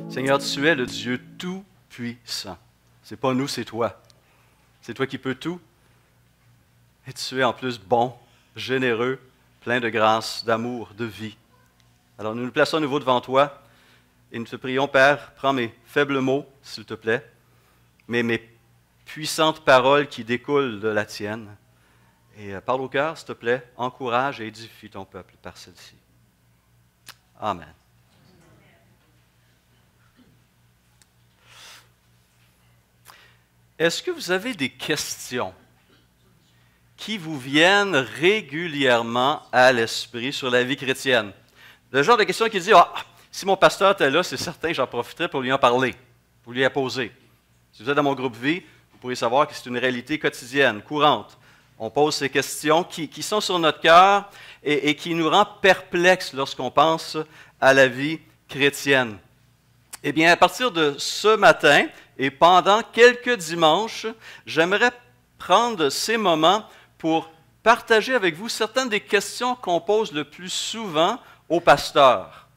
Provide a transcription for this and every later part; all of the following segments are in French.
Seigneur, tu es le Dieu tout-puissant. Ce n'est pas nous, c'est toi. C'est toi qui peux tout. Et tu es en plus bon, généreux, plein de grâce, d'amour, de vie. Alors nous nous plaçons à nouveau devant toi et nous te prions, Père, prends mes faibles mots, s'il te plaît, mais mes puissantes paroles qui découlent de la tienne. Et parle au cœur, s'il te plaît, encourage et édifie ton peuple par celle-ci. Amen. Est-ce que vous avez des questions qui vous viennent régulièrement à l'esprit sur la vie chrétienne? Le genre de questions qui dit, si mon pasteur était là, c'est certain que j'en profiterais pour lui en parler, pour lui la poser. Si vous êtes dans mon groupe vie, vous pourrez savoir que c'est une réalité quotidienne, courante. On pose ces questions qui sont sur notre cœur et qui nous rendent perplexes lorsqu'on pense à la vie chrétienne. Eh bien, à partir de ce matin et pendant quelques dimanches, j'aimerais prendre ces moments pour partager avec vous certaines des questions qu'on pose le plus souvent aux pasteurs.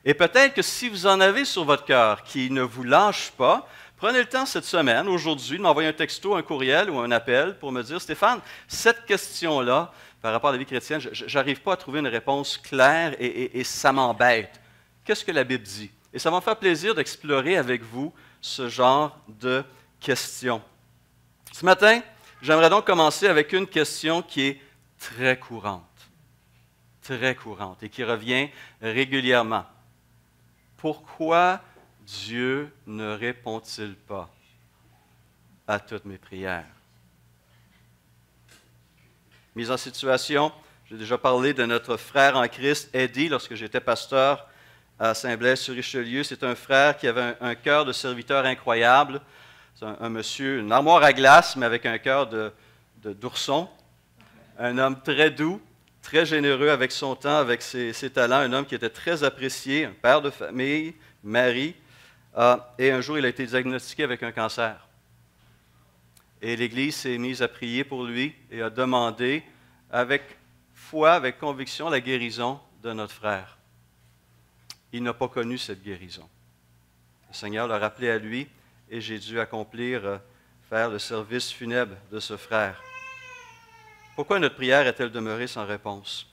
Et peut-être que si vous en avez sur votre cœur qui ne vous lâche pas, prenez le temps cette semaine, aujourd'hui, de m'envoyer un texto, un courriel ou un appel pour me dire, Stéphane, cette question-là, par rapport à la vie chrétienne, je n'arrive pas à trouver une réponse claire et ça m'embête. Qu'est-ce que la Bible dit? Et ça va me faire plaisir d'explorer avec vous ce genre de questions. Ce matin, j'aimerais donc commencer avec une question qui est très courante et qui revient régulièrement. Pourquoi Dieu ne répond-il pas à toutes mes prières? Mise en situation, j'ai déjà parlé de notre frère en Christ, Eddie, lorsque j'étais pasteur à Saint-Blaise-sur-Richelieu. C'est un frère qui avait un cœur de serviteur incroyable. C'est un monsieur, une armoire à glace, mais avec un cœur d'ourson. Un homme très doux, très généreux avec son temps, avec ses talents. Un homme qui était très apprécié, un père de famille, mari. Et un jour, il a été diagnostiqué avec un cancer. Et l'Église s'est mise à prier pour lui et a demandé, avec foi, avec conviction, la guérison de notre frère. Il n'a pas connu cette guérison. Le Seigneur l'a rappelé à lui et j'ai dû faire le service funèbre de ce frère. Pourquoi notre prière est-elle demeurée sans réponse?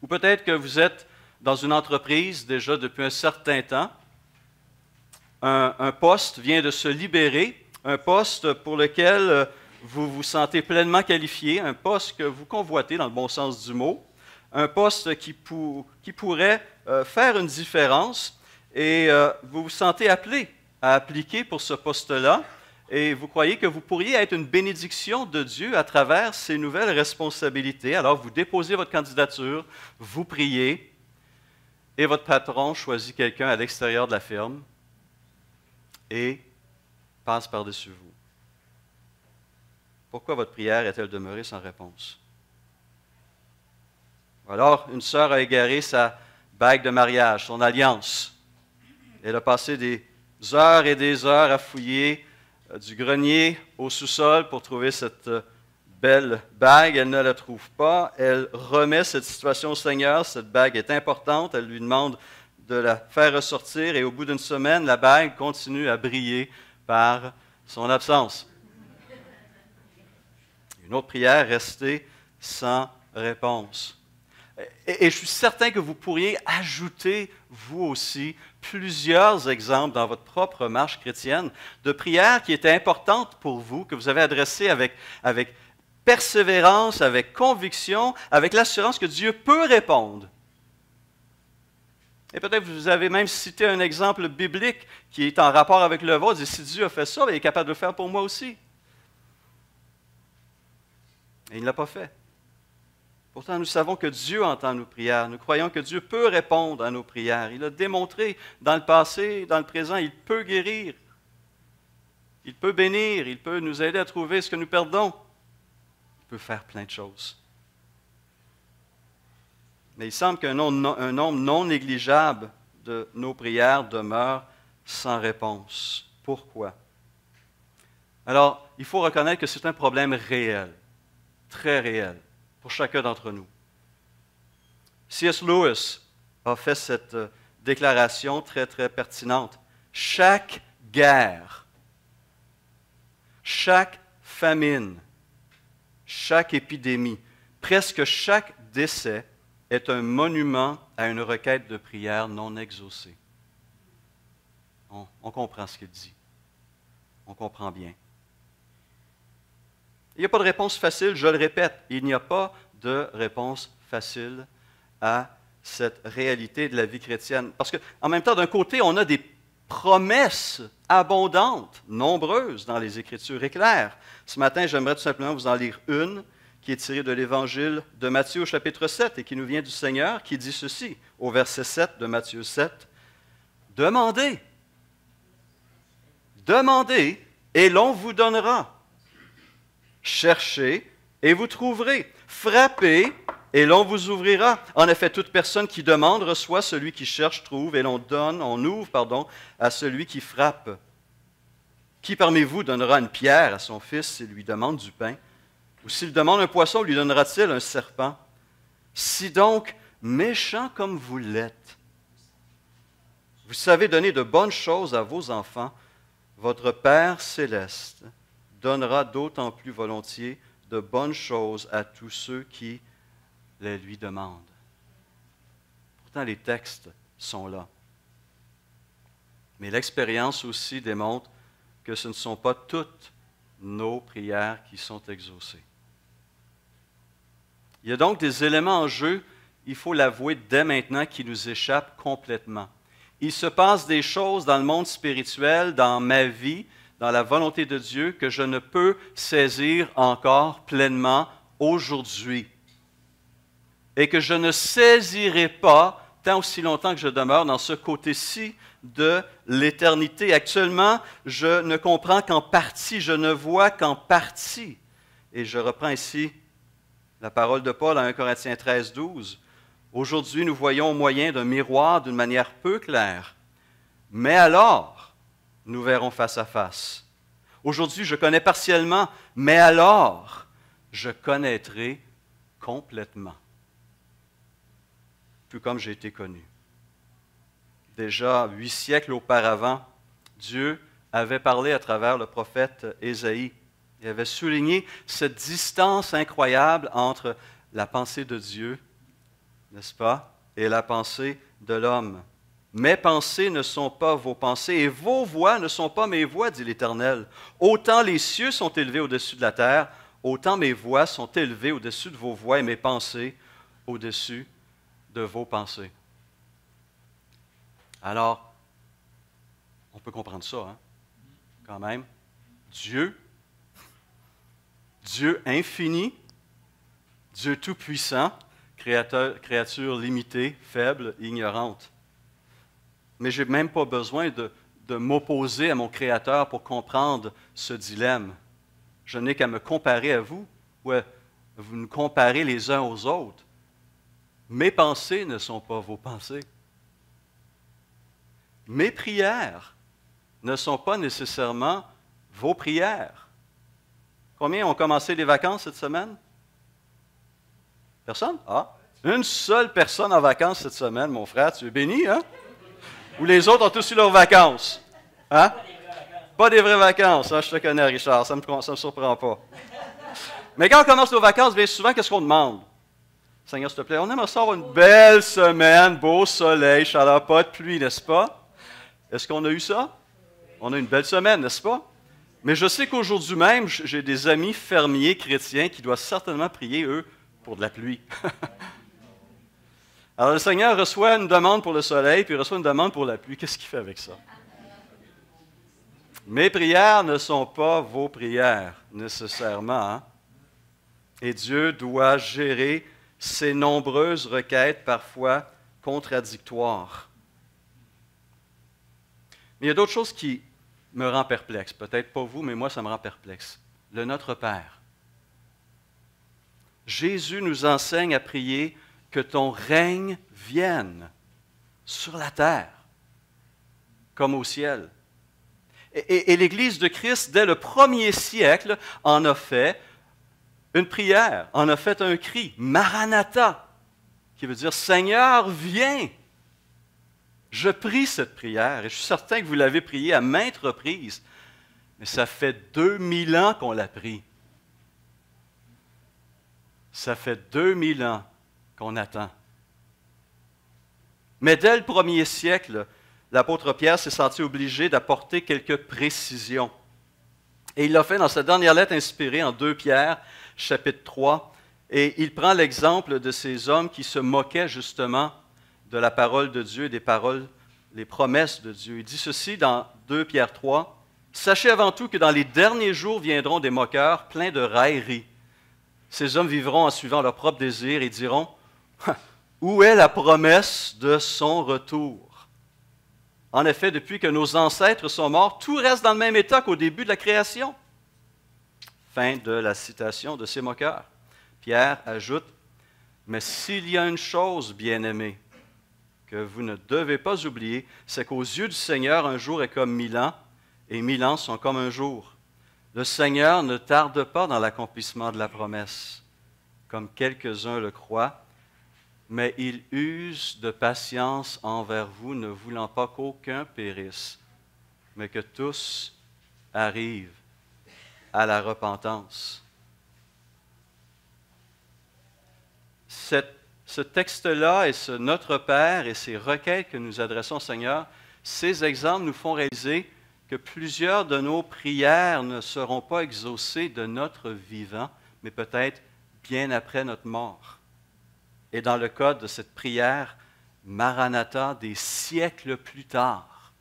Ou peut-être que vous êtes dans une entreprise déjà depuis un certain temps. Un poste vient de se libérer, un poste pour lequel vous vous sentez pleinement qualifié, un poste que vous convoitez dans le bon sens du mot, un poste qui pourrait faire une différence et vous vous sentez appelé à appliquer pour ce poste-là et vous croyez que vous pourriez être une bénédiction de Dieu à travers ces nouvelles responsabilités. Alors vous déposez votre candidature, vous priez et votre patron choisit quelqu'un à l'extérieur de la firme et passe par-dessus vous. Pourquoi votre prière est-elle demeurée sans réponse? Alors, une sœur a égaré sa bague de mariage, son alliance. Elle a passé des heures et des heures à fouiller du grenier au sous-sol pour trouver cette belle bague. Elle ne la trouve pas. Elle remet cette situation au Seigneur. Cette bague est importante. Elle lui demande de la faire ressortir et au bout d'une semaine, la bague continue à briller par son absence. Une autre prière restée sans réponse. Et je suis certain que vous pourriez ajouter, vous aussi, plusieurs exemples dans votre propre marche chrétienne de prières qui étaient importantes pour vous, que vous avez adressées avec persévérance, avec conviction, avec l'assurance que Dieu peut répondre. Et peut-être vous avez même cité un exemple biblique qui est en rapport avec le vôtre. Et si Dieu a fait ça, il est capable de le faire pour moi aussi. Et il ne l'a pas fait. Pourtant, nous savons que Dieu entend nos prières. Nous croyons que Dieu peut répondre à nos prières. Il a démontré dans le passé, dans le présent, il peut guérir. Il peut bénir. Il peut nous aider à trouver ce que nous perdons. Il peut faire plein de choses. Mais il semble qu'un nombre non négligeable de nos prières demeure sans réponse. Pourquoi? Alors, il faut reconnaître que c'est un problème réel, très réel, pour chacun d'entre nous. C.S. Lewis a fait cette déclaration très, très pertinente. Chaque guerre, chaque famine, chaque épidémie, presque chaque décès est un monument à une requête de prière non exaucée. On comprend ce qu'il dit. On comprend bien. Il n'y a pas de réponse facile, je le répète, il n'y a pas de réponse facile à cette réalité de la vie chrétienne. Parce qu'en même temps, d'un côté, on a des promesses abondantes, nombreuses dans les Écritures éclaires. Ce matin, j'aimerais tout simplement vous en lire une qui est tirée de l'Évangile de Matthieu au chapitre 7 et qui nous vient du Seigneur, qui dit ceci, au verset 7 de Matthieu 7. « Demandez, demandez, et l'on vous donnera. Cherchez, et vous trouverez. Frappez, et l'on vous ouvrira. En effet, toute personne qui demande reçoit, celui qui cherche trouve, et on ouvre, à celui qui frappe. Qui parmi vous donnera une pierre à son fils s'il lui demande du pain? Ou s'il demande un poisson, lui donnera-t-il un serpent? Si donc, méchant comme vous l'êtes, vous savez donner de bonnes choses à vos enfants, votre Père céleste donnera d'autant plus volontiers de bonnes choses à tous ceux qui les lui demandent. Pourtant, les textes sont là. Mais l'expérience aussi démontre que ce ne sont pas toutes nos prières qui sont exaucées. Il y a donc des éléments en jeu, il faut l'avouer dès maintenant, qui nous échappent complètement. Il se passe des choses dans le monde spirituel, dans ma vie, dans la volonté de Dieu, que je ne peux saisir encore pleinement aujourd'hui. Et que je ne saisirai pas tant aussi longtemps que je demeure dans ce côté-ci de l'éternité. Actuellement, je ne comprends qu'en partie, je ne vois qu'en partie. Et je reprends ici la parole de Paul à 1 Corinthiens 13, 12. Aujourd'hui, nous voyons au moyen d'un miroir d'une manière peu claire. Mais alors, nous verrons face à face. Aujourd'hui, je connais partiellement, mais alors, je connaîtrai complètement. Tout comme j'ai été connu. Déjà 8 siècles auparavant, Dieu avait parlé à travers le prophète Ésaïe. Il avait souligné cette distance incroyable entre la pensée de Dieu, n'est-ce pas, et la pensée de l'homme. Mes pensées ne sont pas vos pensées, et vos voix ne sont pas mes voix, dit l'Éternel. Autant les cieux sont élevés au-dessus de la terre, autant mes voix sont élevées au-dessus de vos voix et mes pensées au-dessus de vos pensées. Alors, on peut comprendre ça, hein, quand même. Dieu infini, Dieu tout-puissant, créature limitée, faible, ignorante. Mais je n'ai même pas besoin de m'opposer à mon Créateur pour comprendre ce dilemme. Je n'ai qu'à me comparer à vous, ou à vous nous comparer les uns aux autres. Mes pensées ne sont pas vos pensées. Mes prières ne sont pas nécessairement vos prières. Combien ont commencé les vacances cette semaine? Personne? Ah, une seule personne en vacances cette semaine, mon frère. Tu es béni, hein? Ou les autres ont tous eu leurs vacances? Hein? Pas des vraies vacances. Hein? Je te connais, Richard. Ça ne me surprend pas. Mais quand on commence nos vacances, bien souvent, qu'est-ce qu'on demande? Seigneur, s'il te plaît, on aimerait ça avoir une belle semaine, beau soleil, chaleur, pas de pluie, n'est-ce pas? Est-ce qu'on a eu ça? On a une belle semaine, n'est-ce pas? Mais je sais qu'aujourd'hui même, j'ai des amis fermiers chrétiens qui doivent certainement prier, eux, pour de la pluie. Alors le Seigneur reçoit une demande pour le soleil, puis il reçoit une demande pour la pluie. Qu'est-ce qu'il fait avec ça? Mes prières ne sont pas vos prières, nécessairement. Hein? Et Dieu doit gérer ces nombreuses requêtes, parfois contradictoires. Mais il y a d'autres choses qui me rendent perplexe. Peut-être pas vous, mais moi, ça me rend perplexe. Le Notre Père. Jésus nous enseigne à prier que ton règne vienne sur la terre, comme au ciel. Et l'Église de Christ, dès le 1er siècle, en a fait une prière, en a fait un cri, Maranatha, qui veut dire Seigneur, viens. Je prie cette prière, et je suis certain que vous l'avez priée à maintes reprises, mais ça fait 2000 ans qu'on l'a prie. Ça fait 2000 ans qu'on attend. Mais dès le premier siècle, l'apôtre Pierre s'est senti obligé d'apporter quelques précisions. Et il l'a fait dans sa dernière lettre inspirée en 2 Pierre, chapitre 3. Et il prend l'exemple de ces hommes qui se moquaient justement de la parole de Dieu et des paroles, les promesses de Dieu. Il dit ceci dans 2 Pierre 3. « Sachez avant tout que dans les derniers jours viendront des moqueurs pleins de railleries. Ces hommes vivront en suivant leurs propres désirs et diront « Où est la promesse de son retour? » En effet, depuis que nos ancêtres sont morts, tout reste dans le même état qu'au début de la création. Fin de la citation de ces moqueurs. Pierre ajoute, « Mais s'il y a une chose, bien-aimés, que vous ne devez pas oublier, c'est qu'aux yeux du Seigneur, un jour est comme 1000 ans, et 1000 ans sont comme un jour. Le Seigneur ne tarde pas dans l'accomplissement de la promesse, comme quelques-uns le croient, mais il use de patience envers vous, ne voulant pas qu'aucun périsse, mais que tous arrivent à la repentance. » Ce texte-là et ce Notre Père et ces requêtes que nous adressons au Seigneur, ces exemples nous font réaliser que plusieurs de nos prières ne seront pas exaucées de notre vivant, mais peut-être bien après notre mort. Et dans le cas de cette prière, Maranatha, des siècles plus tard,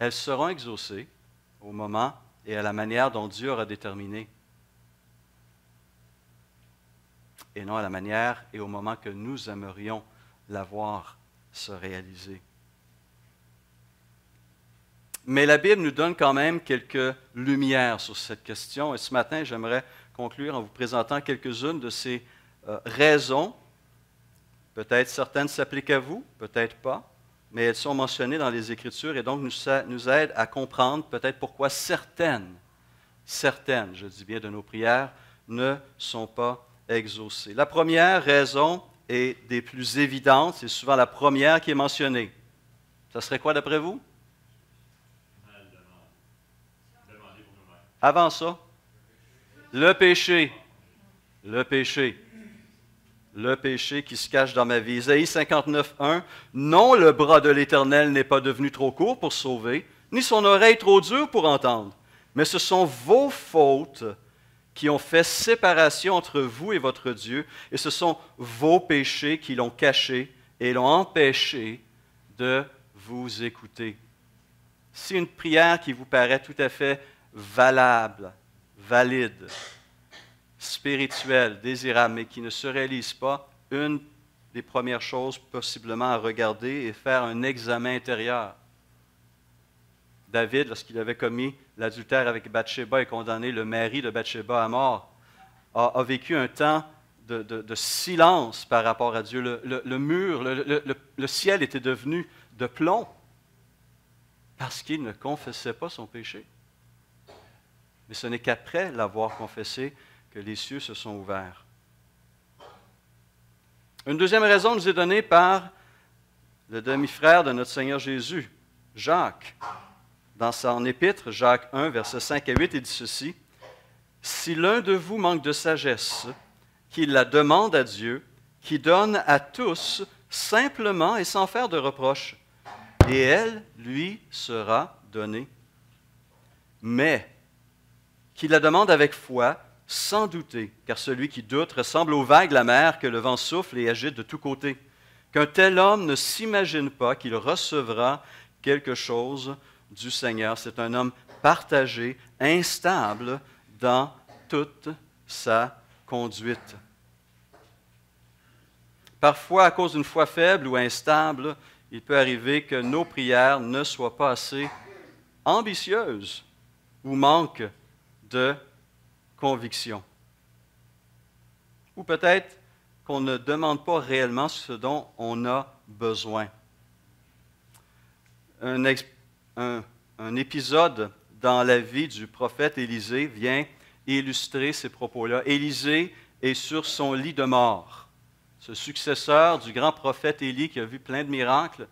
elles seront exaucées au moment et à la manière dont Dieu aura déterminé, et non à la manière et au moment que nous aimerions la voir se réaliser. Mais la Bible nous donne quand même quelques lumières sur cette question, et ce matin, j'aimerais conclure en vous présentant quelques-unes de ces raisons. Peut-être certaines s'appliquent à vous, peut-être pas, mais elles sont mentionnées dans les Écritures et donc nous aident à comprendre peut-être pourquoi certaines, je dis bien de nos prières, ne sont pas exaucées. La première raison est des plus évidentes, c'est souvent la première qui est mentionnée. Ça serait quoi d'après vous? Avant ça, le péché. Le péché. Le péché qui se cache dans ma vie. Isaïe 59, 1. « Non, le bras de l'Éternel n'est pas devenu trop court pour sauver, ni son oreille trop dure pour entendre. Mais ce sont vos fautes qui ont fait séparation entre vous et votre Dieu, et ce sont vos péchés qui l'ont caché et l'ont empêché de vous écouter. » Si une prière qui vous paraît tout à fait valable, valide, spirituelle, désirable, mais qui ne se réalise pas, une des premières choses possiblement à regarder et faire un examen intérieur. David, lorsqu'il avait commis l'adultère avec Bathsheba et condamné le mari de Bathsheba à mort, a vécu un temps de silence par rapport à Dieu. Le mur, le ciel était devenu de plomb parce qu'il ne confessait pas son péché. Mais ce n'est qu'après l'avoir confessé que les cieux se sont ouverts. Une deuxième raison nous est donnée par le demi-frère de notre Seigneur Jésus, Jacques. Dans son épître, Jacques 1, versets 5 à 8, il dit ceci, « Si l'un de vous manque de sagesse, qu'il la demande à Dieu, qui donne à tous simplement et sans faire de reproche, et elle lui sera donnée. Mais qu'il la demande avec foi, sans douter, car celui qui doute ressemble aux vagues de la mer que le vent souffle et agite de tous côtés. Qu'un tel homme ne s'imagine pas qu'il recevra quelque chose du Seigneur. C'est un homme partagé, instable dans toute sa conduite. » Parfois, à cause d'une foi faible ou instable, il peut arriver que nos prières ne soient pas assez ambitieuses ou manquent de conviction. Ou peut-être qu'on ne demande pas réellement ce dont on a besoin. Un épisode dans la vie du prophète Élisée vient illustrer ces propos-là. Élisée est sur son lit de mort. ce successeur du grand prophète Élie qui a vu plein de miracles,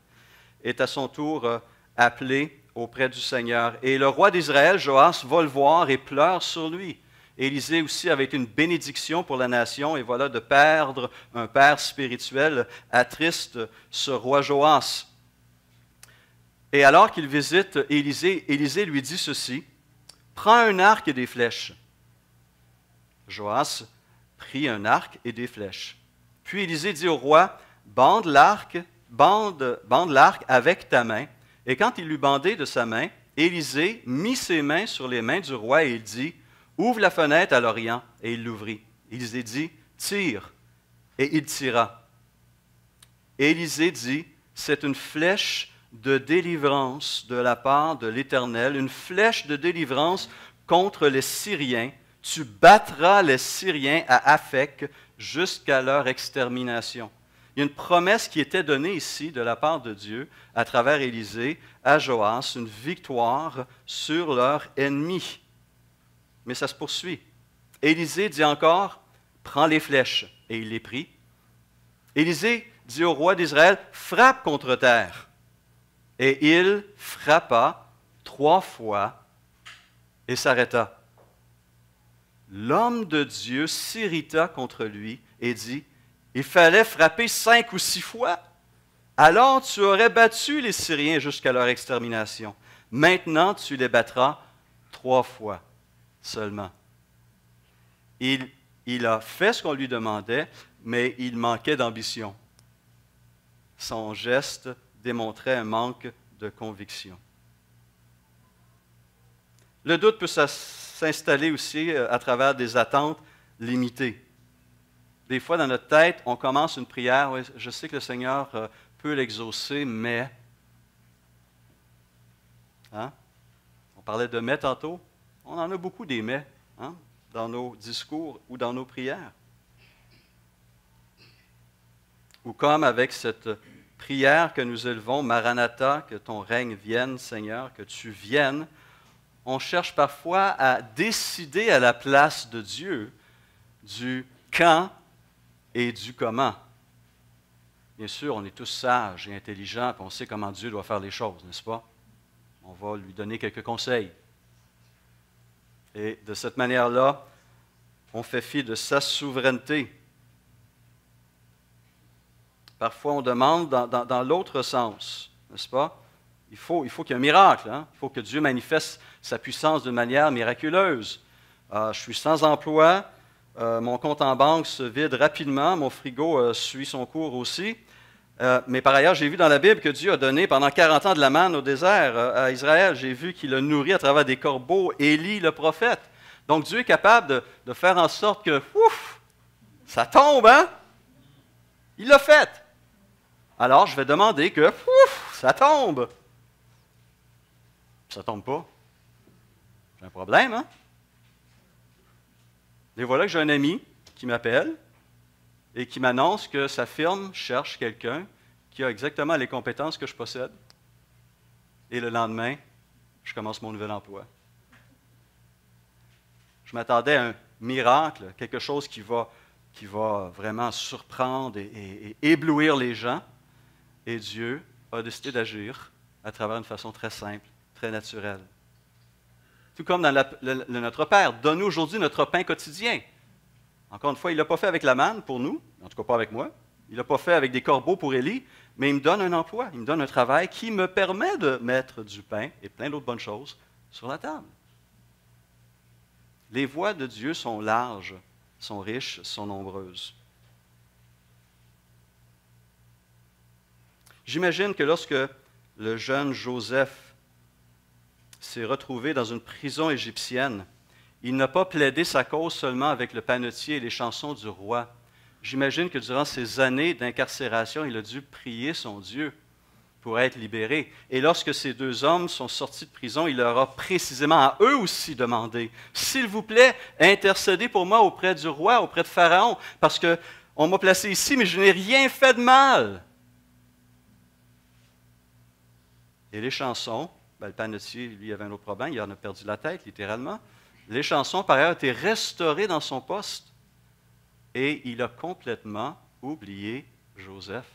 est à son tour appelé auprès du Seigneur. Et le roi d'Israël, Joas, va le voir et pleure sur lui. Élisée aussi avait été une bénédiction pour la nation, et voilà, de perdre un père spirituel attriste ce roi Joas. Et alors qu'il visite Élisée, Élisée lui dit ceci: « Prends un arc et des flèches. » Joas prit un arc et des flèches. Puis Élisée dit au roi: « Bande l'arc avec ta main. » Et quand il l'eut bandé de sa main, Élisée mit ses mains sur les mains du roi et il dit: « Ouvre la fenêtre à l'Orient. » Et il l'ouvrit. Élisée dit: « Tire. » Et il tira. Élisée dit: « C'est une flèche de délivrance de la part de l'Éternel, une flèche de délivrance contre les Syriens. Tu battras les Syriens à Aphek jusqu'à leur extermination. » Il y a une promesse qui était donnée ici de la part de Dieu à travers Élisée à Joas, une victoire sur leur ennemi. Mais ça se poursuit. Élisée dit encore: « Prends les flèches. » Et il les prit. Élisée dit au roi d'Israël: « Frappe contre terre. » Et il frappa 3 fois et s'arrêta. L'homme de Dieu s'irrita contre lui et dit: « Il fallait frapper 5 ou 6 fois. Alors tu aurais battu les Syriens jusqu'à leur extermination. Maintenant tu les battras 3 fois seulement. » Il a fait ce qu'on lui demandait, mais il manquait d'ambition. Son geste démontrait un manque de conviction. Le doute peut s'installer aussi à travers des attentes limitées. Des fois, dans notre tête, on commence une prière: « Oui, je sais que le Seigneur peut l'exaucer, mais... » Hein? On parlait de « mais » tantôt. On en a beaucoup des « mais » hein? Dans nos discours ou dans nos prières. Ou comme avec cette prière que nous élevons: « Maranatha, que ton règne vienne, Seigneur, que tu viennes », on cherche parfois à décider à la place de Dieu du quand et du comment. Bien sûr, on est tous sages et intelligents, et on sait comment Dieu doit faire les choses, n'est-ce pas? On va lui donner quelques conseils. Et de cette manière-là, on fait fi de sa souveraineté. Parfois, on demande dans l'autre sens, n'est-ce pas? Il faut qu'il y ait un miracle. Hein? Il faut que Dieu manifeste sa puissance d'une manière miraculeuse. Je suis sans emploi, mon compte en banque se vide rapidement, mon frigo suit son cours aussi. Mais par ailleurs, j'ai vu dans la Bible que Dieu a donné pendant 40 ans de la manne au désert à Israël. J'ai vu qu'il a nourri à travers des corbeaux Élie le prophète. Donc Dieu est capable de faire en sorte que, ouf, ça tombe, hein? Il l'a fait. Alors, je vais demander que, ouf, ça tombe. Ça tombe pas. J'ai un problème, hein? Et voilà que j'ai un ami qui m'appelle et qui m'annonce que sa firme cherche quelqu'un qui a exactement les compétences que je possède. Et le lendemain, je commence mon nouvel emploi. Je m'attendais à un miracle, quelque chose qui va vraiment surprendre et éblouir les gens. Et Dieu a décidé d'agir à travers une façon très simple, très naturelle. Tout comme dans Notre Père, donne-nous aujourd'hui notre pain quotidien. Encore une fois, il ne l'a pas fait avec la manne pour nous, en tout cas pas avec moi. Il ne l'a pas fait avec des corbeaux pour Élie, mais il me donne un emploi, il me donne un travail qui me permet de mettre du pain et plein d'autres bonnes choses sur la table. Les voies de Dieu sont larges, sont riches, sont nombreuses. J'imagine que lorsque le jeune Joseph s'est retrouvé dans une prison égyptienne, il n'a pas plaidé sa cause seulement avec le panetier et les chansons du roi. J'imagine que durant ces années d'incarcération, il a dû prier son Dieu pour être libéré. Et lorsque ces 2 hommes sont sortis de prison, il leur a précisément à eux aussi demandé: « S'il vous plaît, intercédez pour moi auprès du roi, auprès de Pharaon, parce qu'on m'a placé ici, mais je n'ai rien fait de mal. » Et les chansons, le panetier, lui, avait un autre problème, il en a perdu la tête, littéralement. Les chansons, par ailleurs, étaient restaurées dans son poste et il a complètement oublié Joseph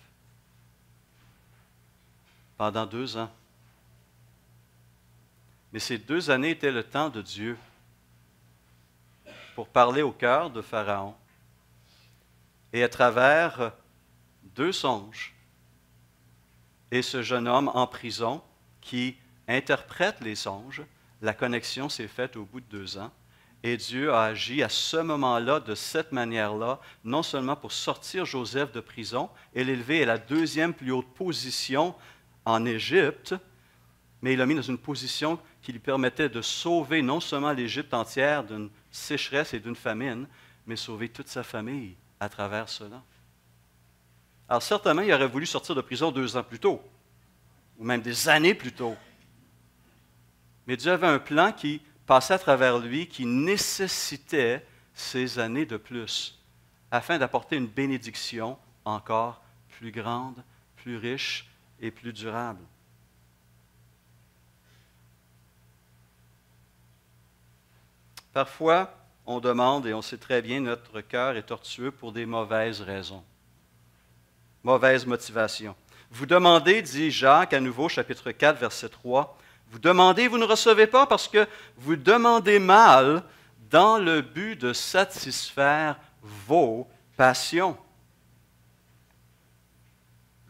pendant 2 ans. Mais ces 2 années étaient le temps de Dieu pour parler au cœur de Pharaon. Et à travers 2 songes et ce jeune homme en prison qui interprète les songes, la connexion s'est faite au bout de 2 ans. Et Dieu a agi à ce moment-là, de cette manière-là, non seulement pour sortir Joseph de prison et l'élever à la 2e plus haute position en Égypte, mais il l'a mis dans une position qui lui permettait de sauver non seulement l'Égypte entière d'une sécheresse et d'une famine, mais sauver toute sa famille à travers cela. Alors certainement, il aurait voulu sortir de prison 2 ans plus tôt, ou même des années plus tôt. Mais Dieu avait un plan qui passait à travers lui, qui nécessitait ces années de plus, afin d'apporter une bénédiction encore plus grande, plus riche et plus durable. Parfois, on demande, et on sait très bien, notre cœur est tortueux pour des mauvaises raisons, mauvaises motivations. Vous demandez, dit Jacques à nouveau, chapitre 4, verset 3, vous demandez, vous ne recevez pas parce que vous demandez mal dans le but de satisfaire vos passions.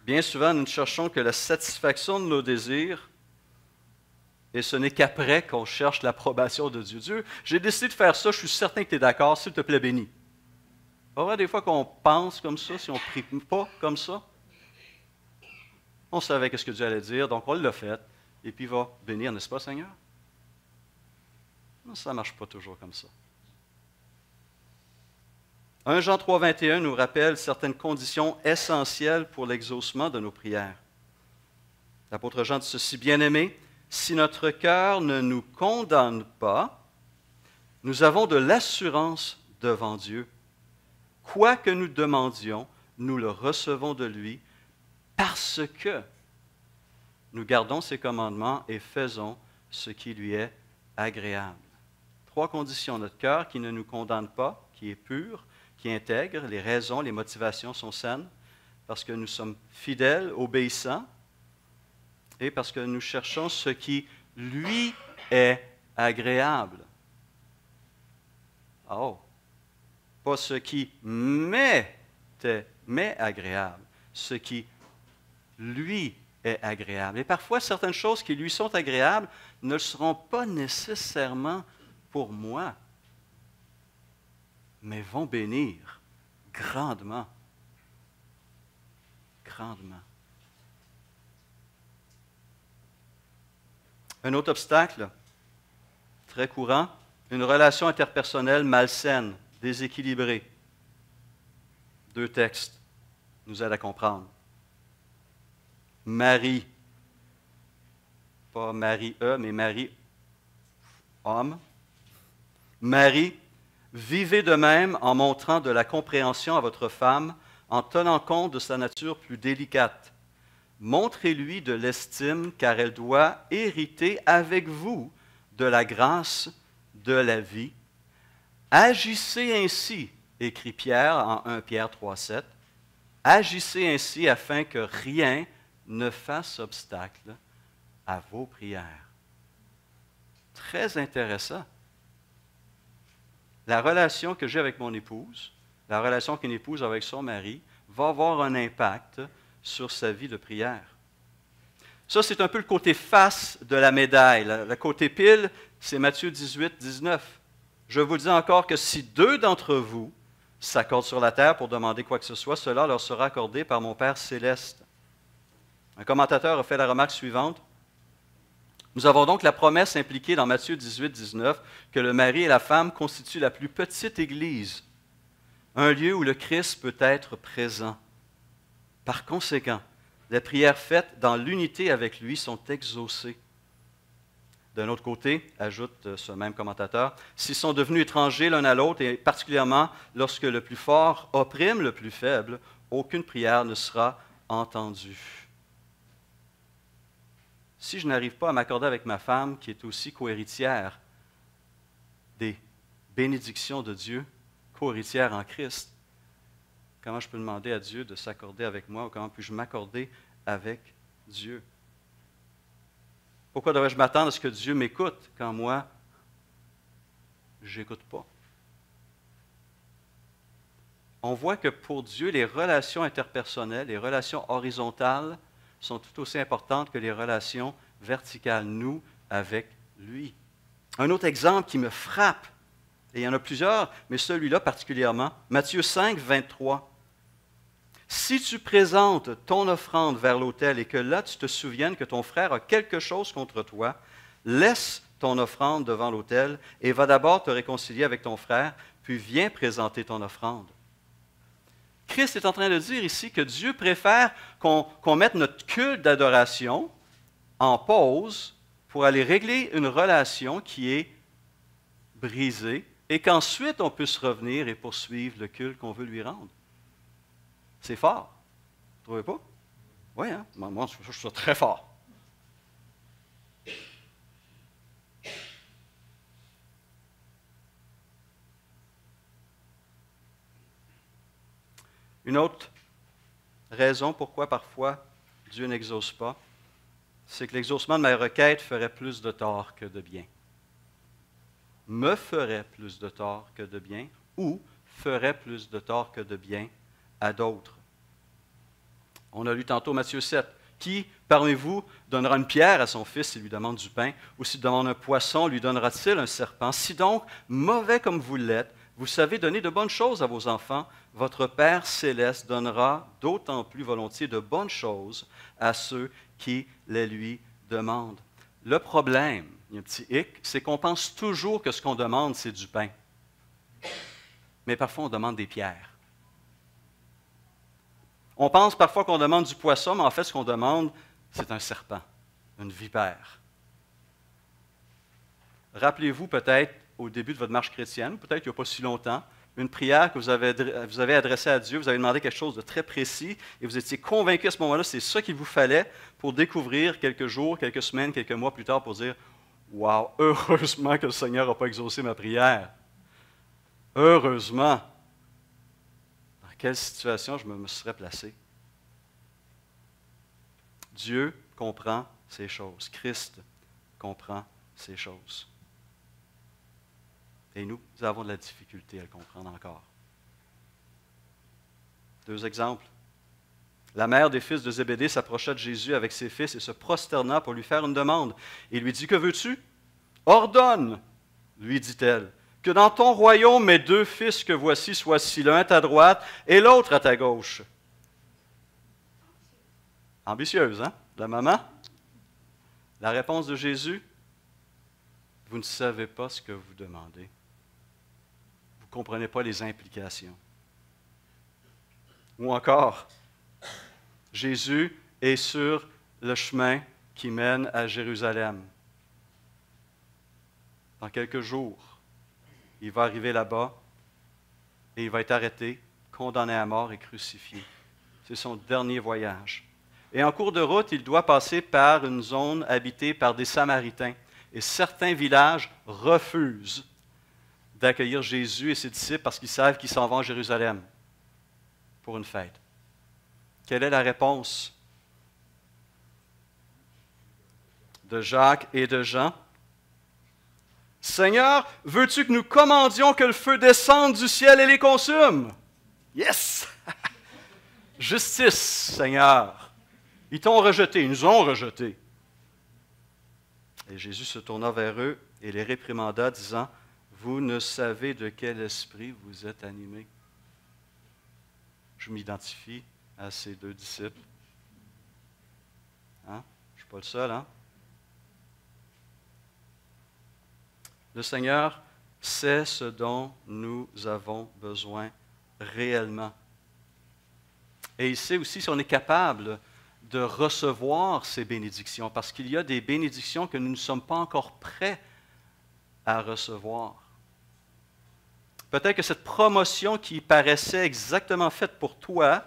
Bien souvent, nous ne cherchons que la satisfaction de nos désirs, et ce n'est qu'après qu'on cherche l'approbation de Dieu. Dieu, j'ai décidé de faire ça, je suis certain que tu es d'accord, s'il te plaît, bénis. Il y aura des fois qu'on pense comme ça, si on ne prie pas comme ça. On savait ce que Dieu allait dire, donc on l'a fait, et puis il va bénir, n'est-ce pas, Seigneur? Non, ça ne marche pas toujours comme ça. 1 Jean 3, 21 nous rappelle certaines conditions essentielles pour l'exaucement de nos prières. L'apôtre Jean dit ceci, bien-aimés, si notre cœur ne nous condamne pas, nous avons de l'assurance devant Dieu. Quoi que nous demandions, nous le recevons de lui parce que nous gardons ses commandements et faisons ce qui lui est agréable. 3 conditions. Notre cœur qui ne nous condamne pas, qui est pur, qui intègre, les raisons, les motivations sont saines, parce que nous sommes fidèles, obéissants, et parce que nous cherchons ce qui lui est agréable. Oh! Pas ce qui m'est agréable, ce qui lui est agréable. Et parfois, certaines choses qui lui sont agréables ne le seront pas nécessairement pour moi, mais vont bénir grandement. Grandement. Un autre obstacle, très courant, une relation interpersonnelle malsaine, déséquilibrée. 2 textes nous aident à comprendre. Marie, pas Marie-E, mais Marie-homme. Marie, vivez de même en montrant de la compréhension à votre femme, en tenant compte de sa nature plus délicate. Montrez-lui de l'estime, car elle doit hériter avec vous de la grâce de la vie. Agissez ainsi, écrit Pierre en 1 Pierre 3, 7, agissez ainsi afin que rien ne fasse obstacle à vos prières. Très intéressant. La relation que j'ai avec mon épouse, la relation qu'une épouse a avec son mari, va avoir un impact sur sa vie de prière. Ça, c'est un peu le côté face de la médaille. Le côté pile, c'est Matthieu 18, 19. Je vous dis encore que si 2 d'entre vous s'accordent sur la terre pour demander quoi que ce soit, cela leur sera accordé par mon Père céleste. Un commentateur a fait la remarque suivante. Nous avons donc la promesse impliquée dans Matthieu 18, 19 que le mari et la femme constituent la plus petite Église, un lieu où le Christ peut être présent. Par conséquent, les prières faites dans l'unité avec lui sont exaucées. D'un autre côté, ajoute ce même commentateur, s'ils sont devenus étrangers l'un à l'autre, et particulièrement lorsque le plus fort opprime le plus faible, aucune prière ne sera entendue. Si je n'arrive pas à m'accorder avec ma femme, qui est aussi co-héritière des bénédictions de Dieu, co-héritière en Christ, comment je peux demander à Dieu de s'accorder avec moi ou comment puis-je m'accorder avec Dieu? Pourquoi devrais-je m'attendre à ce que Dieu m'écoute quand moi, je n'écoute pas? On voit que pour Dieu, les relations interpersonnelles, les relations horizontales sont tout aussi importantes que les relations verticales, nous, avec lui. Un autre exemple qui me frappe, et il y en a plusieurs, mais celui-là particulièrement, Matthieu 5, 23. Si tu présentes ton offrande vers l'autel et que là tu te souviennes que ton frère a quelque chose contre toi, laisse ton offrande devant l'autel et va d'abord te réconcilier avec ton frère, puis viens présenter ton offrande. Christ est en train de dire ici que Dieu préfère qu'on mette notre culte d'adoration en pause pour aller régler une relation qui est brisée et qu'ensuite on puisse revenir et poursuivre le culte qu'on veut lui rendre. C'est fort. Vous ne trouvez pas? Oui, hein? Moi, je trouve ça très fort. Une autre raison pourquoi parfois Dieu n'exauce pas, c'est que l'exaucement de ma requête ferait plus de tort que de bien. Me ferait plus de tort que de bien ou ferait plus de tort que de bien à d'autres. On a lu tantôt Matthieu 7. Qui parmi vous donnera une pierre à son fils s'il lui demande du pain, ou s'il demande un poisson, lui donnera-t-il un serpent? Si donc, mauvais comme vous l'êtes, vous savez donner de bonnes choses à vos enfants, votre Père céleste donnera d'autant plus volontiers de bonnes choses à ceux qui les lui demandent. Le problème, il y a un petit hic, c'est qu'on pense toujours que ce qu'on demande, c'est du pain. Mais parfois, on demande des pierres. On pense parfois qu'on demande du poisson, mais en fait, ce qu'on demande, c'est un serpent, une vipère. Rappelez-vous peut-être au début de votre marche chrétienne, peut-être il n'y a pas si longtemps, une prière que vous avez adressée à Dieu, vous avez demandé quelque chose de très précis et vous étiez convaincu à ce moment-là, c'est ça qu'il vous fallait pour découvrir quelques jours, quelques semaines, quelques mois plus tard pour dire « Wow, heureusement que le Seigneur n'a pas exaucé ma prière. Heureusement. » Dans quelle situation je me serais placé? Dieu comprend ces choses. Christ comprend ces choses. Et nous avons de la difficulté à le comprendre encore. Deux exemples. La mère des fils de Zébédée s'approcha de Jésus avec ses fils et se prosterna pour lui faire une demande. Il lui dit, « Que veux-tu? Ordonne, lui dit-elle, que dans ton royaume mes deux fils que voici soient assis l'un à ta droite et l'autre à ta gauche. » Ambitieuse, hein, la maman? La réponse de Jésus, « Vous ne savez pas ce que vous demandez. Vous ne comprenez pas les implications. » Ou encore, Jésus est sur le chemin qui mène à Jérusalem. Dans quelques jours, il va arriver là-bas et il va être arrêté, condamné à mort et crucifié. C'est son dernier voyage. Et en cours de route, il doit passer par une zone habitée par des Samaritains. Et certains villages refusent d'accueillir Jésus et ses disciples parce qu'ils savent qu'ils s'en vont à Jérusalem pour une fête. Quelle est la réponse de Jacques et de Jean? « Seigneur, veux-tu que nous commandions que le feu descende du ciel et les consume? » Yes! Justice, Seigneur. Ils t'ont rejeté, ils nous ont rejetés. Et Jésus se tourna vers eux et les réprimanda, disant, « Vous ne savez de quel esprit vous êtes animés. » Je m'identifie à ces deux disciples. Hein? Je ne suis pas le seul, hein? Le Seigneur sait ce dont nous avons besoin réellement. Et il sait aussi si on est capable de recevoir ces bénédictions, parce qu'il y a des bénédictions que nous ne sommes pas encore prêts à recevoir. Peut-être que cette promotion qui paraissait exactement faite pour toi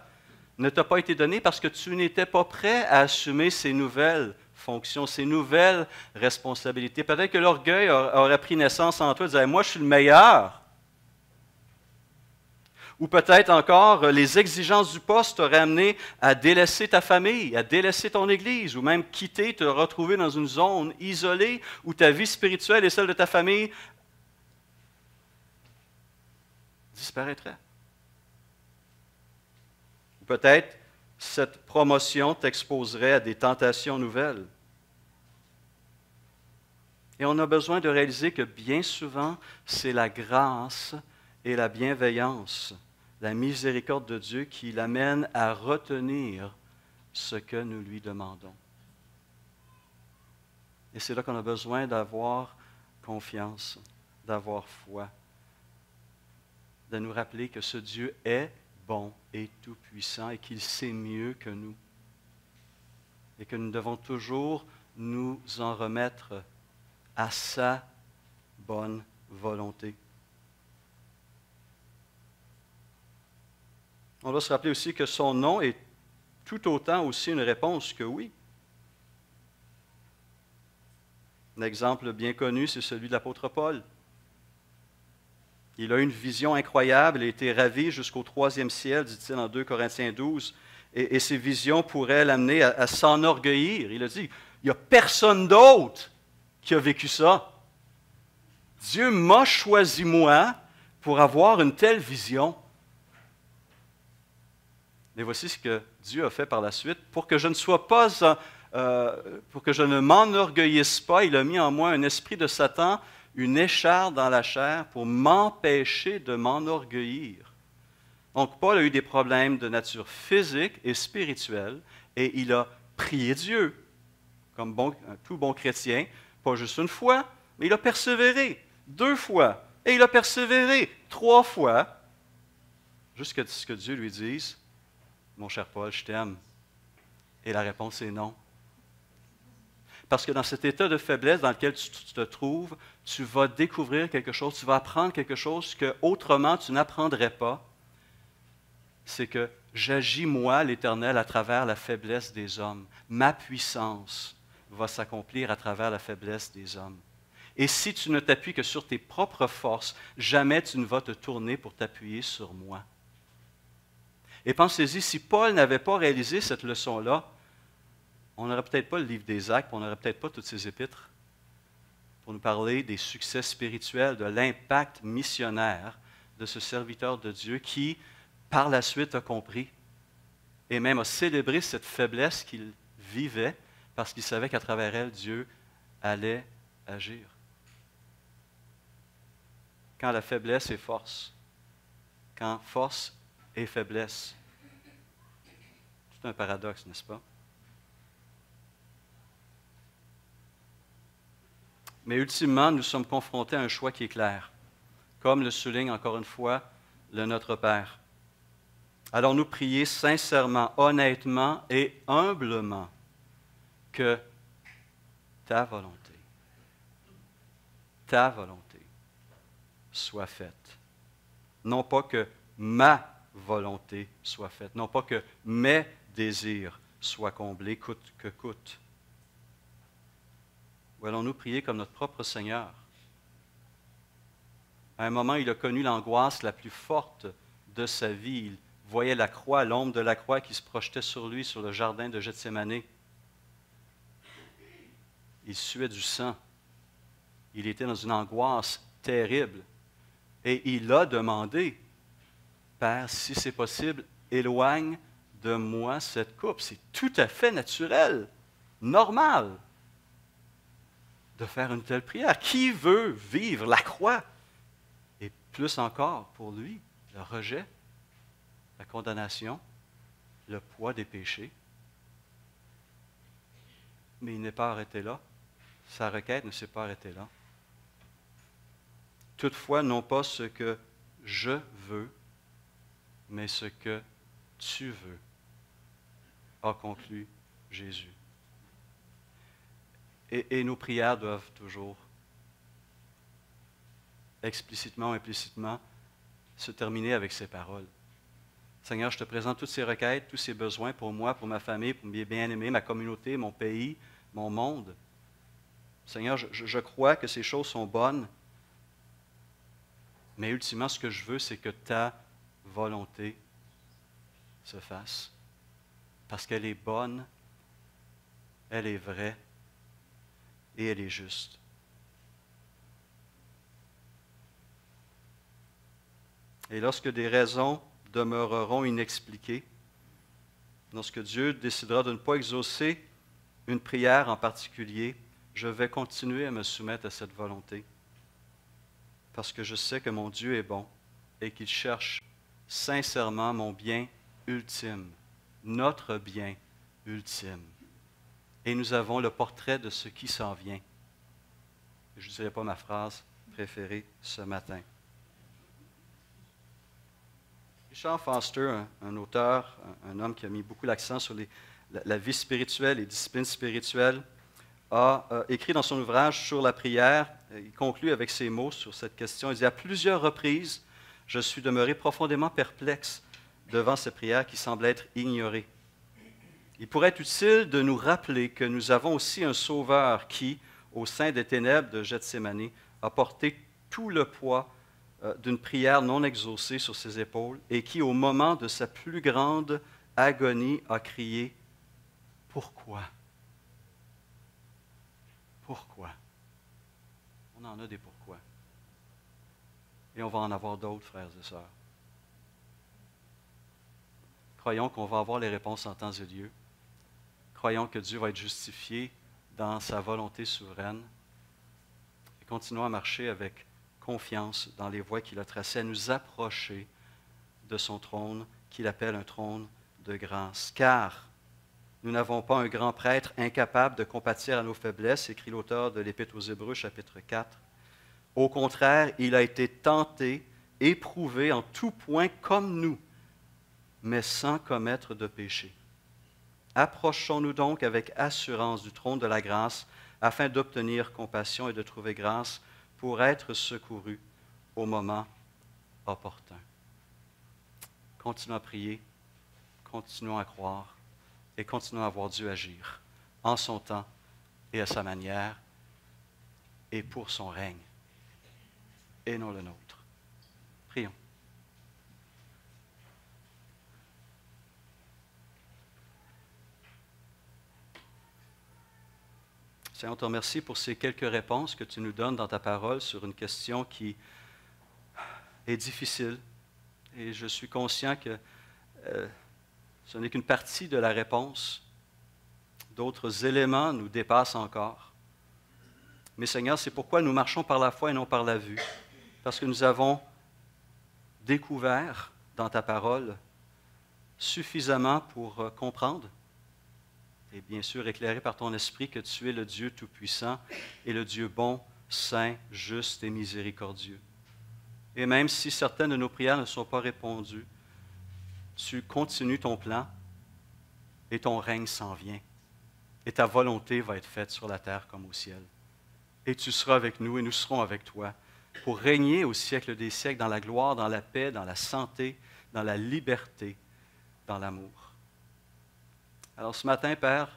ne t'a pas été donnée parce que tu n'étais pas prêt à assumer ces nouvelles fonctions, ces nouvelles responsabilités. Peut-être que l'orgueil aurait pris naissance en toi et disait « Moi, je suis le meilleur. » Ou peut-être encore, les exigences du poste t'auraient amené à délaisser ta famille, à délaisser ton Église, ou même quitter, te retrouver dans une zone isolée où ta vie spirituelle et celle de ta famille disparaîtraient. Ou peut-être, cette promotion t'exposerait à des tentations nouvelles. Et on a besoin de réaliser que bien souvent, c'est la grâce et la bienveillance, la miséricorde de Dieu qui l'amène à retenir ce que nous lui demandons. Et c'est là qu'on a besoin d'avoir confiance, d'avoir foi, de nous rappeler que ce Dieu est bon et tout-puissant et qu'il sait mieux que nous. Et que nous devons toujours nous en remettre à sa bonne volonté. On doit se rappeler aussi que son nom est tout autant aussi une réponse que oui. Un exemple bien connu, c'est celui de l'apôtre Paul. Il a eu une vision incroyable, il a été ravi jusqu'au 3e ciel, dit-il en 2 Corinthiens 12, et ces visions pourraient l'amener à s'enorgueillir. Il a dit, il n'y a personne d'autre qui a vécu ça. Dieu m'a choisi moi pour avoir une telle vision. Et voici ce que Dieu a fait par la suite. Pour que je ne sois pas, pour que je ne m'enorgueillisse pas, il a mis en moi un esprit de Satan, une écharpe dans la chair pour m'empêcher de m'enorgueillir. Donc, Paul a eu des problèmes de nature physique et spirituelle, et il a prié Dieu, comme tout bon chrétien, pas juste une fois, mais il a persévéré 2 fois, et il a persévéré 3 fois, jusqu'à ce que Dieu lui dise, « Mon cher Paul, je t'aime. » Et la réponse est non. Parce que dans cet état de faiblesse dans lequel tu te trouves, tu vas découvrir quelque chose, tu vas apprendre quelque chose que autrement tu n'apprendrais pas. C'est que j'agis moi, l'Éternel, à travers la faiblesse des hommes. Ma puissance va s'accomplir à travers la faiblesse des hommes. Et si tu ne t'appuies que sur tes propres forces, jamais tu ne vas te tourner pour t'appuyer sur moi. Et pensez-y, si Paul n'avait pas réalisé cette leçon-là, on n'aurait peut-être pas le livre des Actes, on n'aurait peut-être pas toutes ces épîtres pour nous parler des succès spirituels, de l'impact missionnaire de ce serviteur de Dieu qui, par la suite, a compris et même a célébré cette faiblesse qu'il vivait parce qu'il savait qu'à travers elle, Dieu allait agir. Quand la faiblesse est force, quand force est faiblesse, c'est un paradoxe, n'est-ce pas? Mais ultimement, nous sommes confrontés à un choix qui est clair, comme le souligne encore une fois le Notre Père. Allons-nous prier sincèrement, honnêtement et humblement que ta volonté soit faite. Non pas que ma volonté soit faite, non pas que mes désirs soient comblés coûte que coûte. Ou allons-nous prier comme notre propre Seigneur? À un moment, il a connu l'angoisse la plus forte de sa vie. Il voyait la croix, l'ombre de la croix qui se projetait sur lui, sur le jardin de Gethsémani. Il suait du sang. Il était dans une angoisse terrible. Et il a demandé, « Père, si c'est possible, éloigne de moi cette coupe. » C'est tout à fait naturel, normal de faire une telle prière. Qui veut vivre la croix? Et plus encore pour lui, le rejet, la condamnation, le poids des péchés. Mais il n'est pas arrêté là. Sa requête ne s'est pas arrêtée là. Toutefois, non pas ce que je veux, mais ce que tu veux, a conclu Jésus. Et nos prières doivent toujours, explicitement ou implicitement, se terminer avec ces paroles. Seigneur, je te présente toutes ces requêtes, tous ces besoins pour moi, pour ma famille, pour mes bien-aimés, ma communauté, mon pays, mon monde. Seigneur, je crois que ces choses sont bonnes, mais ultimement, ce que je veux, c'est que ta volonté se fasse. Parce qu'elle est bonne, elle est vraie et elle est juste. Et lorsque des raisons demeureront inexpliquées, lorsque Dieu décidera de ne pas exaucer une prière en particulier, je vais continuer à me soumettre à cette volonté. Parce que je sais que mon Dieu est bon et qu'il cherche sincèrement mon bien ultime, notre bien ultime. Et nous avons le portrait de ce qui s'en vient. Je ne dirai pas ma phrase préférée ce matin. Richard Foster, un auteur, un homme qui a mis beaucoup l'accent sur la vie spirituelle, les disciplines spirituelles, a écrit dans son ouvrage sur la prière, il conclut avec ces mots sur cette question. Il dit « À plusieurs reprises, je suis demeuré profondément perplexe devant ces prières qui semblent être ignorées. Il pourrait être utile de nous rappeler que nous avons aussi un Sauveur qui, au sein des ténèbres de Gethsémani, a porté tout le poids d'une prière non exaucée sur ses épaules et qui, au moment de sa plus grande agonie, a crié « Pourquoi? Pourquoi? » On en a des pourquoi. Et on va en avoir d'autres, frères et sœurs. Croyons qu'on va avoir les réponses en temps et lieu. Croyons que Dieu va être justifié dans sa volonté souveraine. Et continuons à marcher avec confiance dans les voies qu'il a tracées, à nous approcher de son trône, qu'il appelle un trône de grâce. Car nous n'avons pas un grand prêtre incapable de compatir à nos faiblesses, écrit l'auteur de l'Épître aux Hébreux, chapitre 4. Au contraire, il a été tenté, éprouvé en tout point comme nous, mais sans commettre de péché. Approchons-nous donc avec assurance du trône de la grâce, afin d'obtenir compassion et de trouver grâce pour être secourus au moment opportun. Continuons à prier, continuons à croire et continuons à voir Dieu agir en son temps et à sa manière et pour son règne et non le nôtre. Prions. Seigneur, on te remercie pour ces quelques réponses que tu nous donnes dans ta parole sur une question qui est difficile. Et je suis conscient que ce n'est qu'une partie de la réponse. D'autres éléments nous dépassent encore. Mais Seigneur, c'est pourquoi nous marchons par la foi et non par la vue. Parce que nous avons découvert dans ta parole suffisamment pour comprendre et bien sûr éclairé par ton esprit que tu es le Dieu Tout-Puissant et le Dieu bon, saint, juste et miséricordieux. Et même si certaines de nos prières ne sont pas répondues, tu continues ton plan et ton règne s'en vient. Et ta volonté va être faite sur la terre comme au ciel. Et tu seras avec nous et nous serons avec toi pour régner au siècle des siècles dans la gloire, dans la paix, dans la santé, dans la liberté, dans l'amour. Alors ce matin, Père,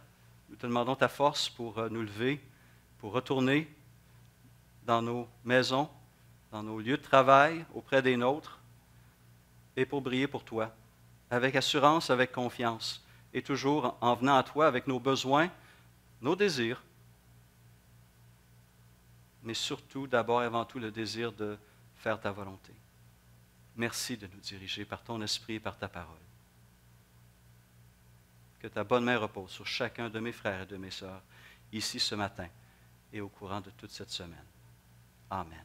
nous te demandons ta force pour nous lever, pour retourner dans nos maisons, dans nos lieux de travail, auprès des nôtres, et pour briller pour toi, avec assurance, avec confiance, et toujours en venant à toi avec nos besoins, nos désirs, mais surtout, d'abord et avant tout, le désir de faire ta volonté. Merci de nous diriger par ton esprit et par ta parole. Que ta bonne main repose sur chacun de mes frères et de mes sœurs, ici ce matin et au courant de toute cette semaine. Amen.